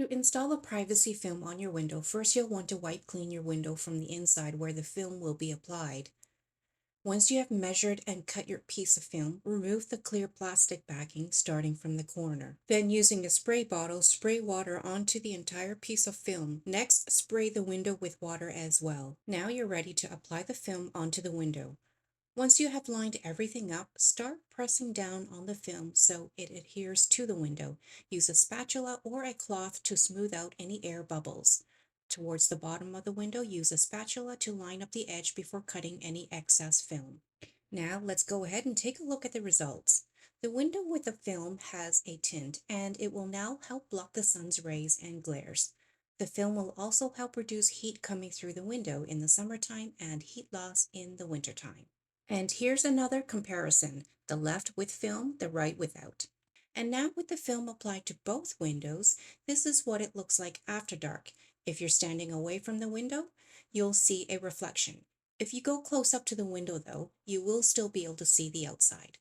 To install a privacy film on your window, first you'll want to wipe clean your window from the inside where the film will be applied. Once you have measured and cut your piece of film, remove the clear plastic backing starting from the corner. Then using a spray bottle, spray water onto the entire piece of film. Next, spray the window with water as well. Now you're ready to apply the film onto the window. Once you have lined everything up, start pressing down on the film so it adheres to the window. Use a spatula or a cloth to smooth out any air bubbles. Towards the bottom of the window, use a spatula to line up the edge before cutting any excess film. Now let's go ahead and take a look at the results. The window with the film has a tint and it will now help block the sun's rays and glares. The film will also help reduce heat coming through the window in the summertime and heat loss in the wintertime. And here's another comparison, the left with film, the right without. And now with the film applied to both windows, this is what it looks like after dark. If you're standing away from the window, you'll see a reflection. If you go close up to the window though, you will still be able to see the outside.